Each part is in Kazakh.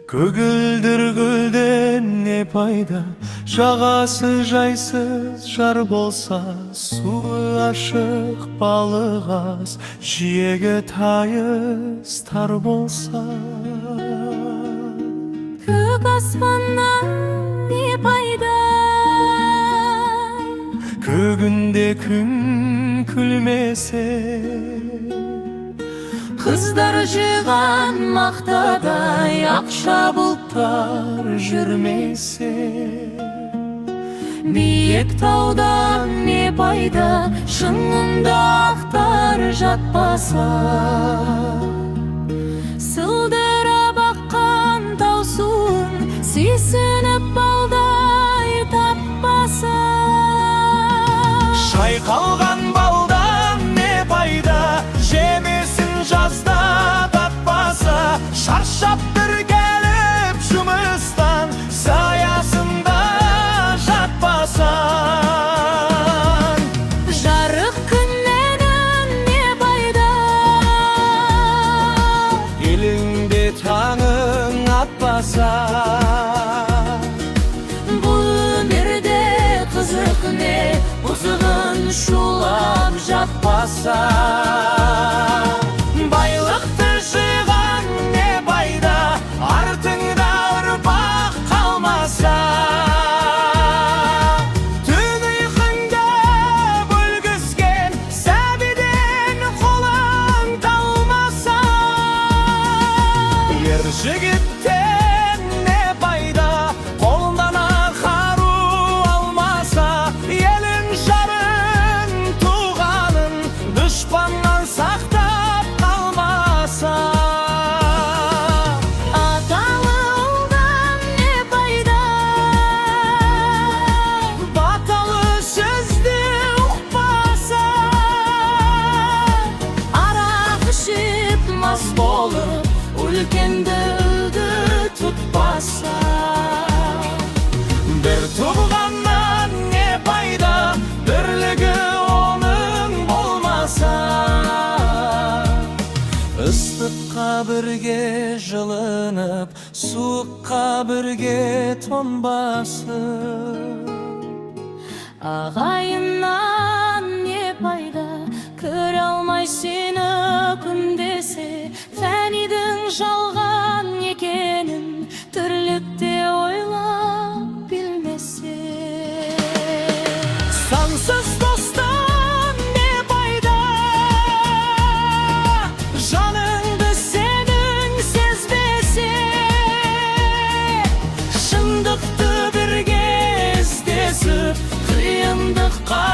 Көгілдір гүлден не пайда, жағасы жайсыз жар болса, суы ашық балық аз, жиегі тайыз тар болса. Көк аспаннан не пайда, Көгінде күн күлмесе, қыздар жиған мақтадай ақша бұлттар жүрмесе. Биік таудан не пайда, шыңында ақтар жатпаса. Сылдырап аққан тау суын сүйсініп балдай таппаса. Шайқалған балдан не пайда, жемесін жазда татпаса. Шаршап бір келіп жұмыстан, саясында жатпасан. Жарық күннен не пайда, еліңде таңың атпаса. бұл өмірде қызық не, бұзығын шулап жатпаса. Байлықты жиған не пайда, артыңда ұрпақ қалмаса. Түн ұйқыңда бүлгізген сәбиден қолың талмаса. Ер жігіттен не пайда, қолынан қару алмаса. Елін жарын туғанын дұшпаннан сақтап қалмаса. Аталы ұлдан не пайда, Баталы сөзді ұқпаса. арақ ішіп мас болып, үлкенді үлгі тұтпаса. Бір туғаннан не пайда, бірлігі оның болмаса. Ыстыққа бірге жылынып, суыққа бірге тоңбасы. Ағайыннан не пайда, көре алмай сені күн десе. Фәнидің жалған екенін тірлікте ойлап білмесе. Сансыз достан не пайда, жаныңды сенің сезбесе. Шындықты бірге іздесіп, қиындыққа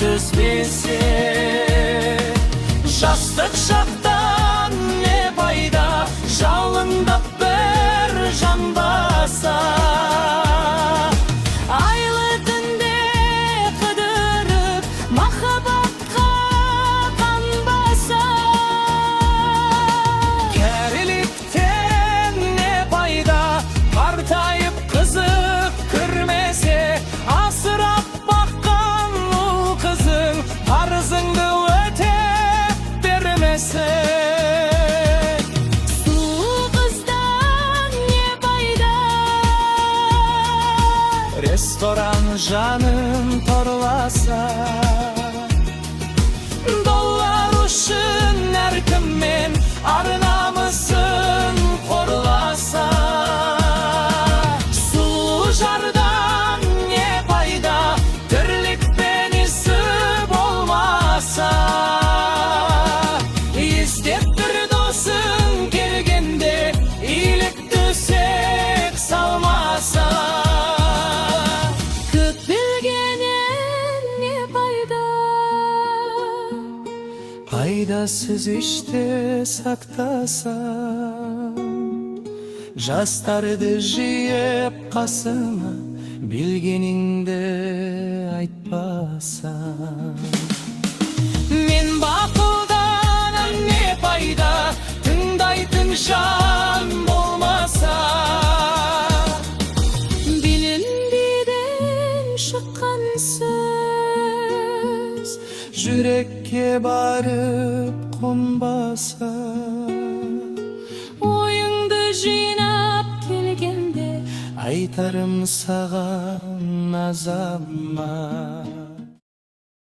түспесе. Жастық шақтан не пайда, жалындап бір жанбаса. Айлы түнде қыдырып, махаббатқа қанбаса. Кәріліктен не пайда, қартайып қызық көрмесе. Асырап баққан ұл қызың, парызыңды өтеп бермесе. Сұлу қыздан не пайда, Ресторан жанын торласа. Доллар үшін әркіммен ар-намысын қорласа. Сұлу жардан не пайда, тірлікпен есі болмаса. Іздеп бір досын келгенде, иілік төсек салмаса. көп білгеннен не пайда, Пайдасыз іште сақтаса. Жастарды жиып қасына, білгеніңді айтпаса. Мен бақылданам не пайда, тыңдайтын жан болмаса. білінбейден шыққан сөз, жүрекке барып қонбаса. ойыңды жинап кел deydi. Aytarım sаған azamат.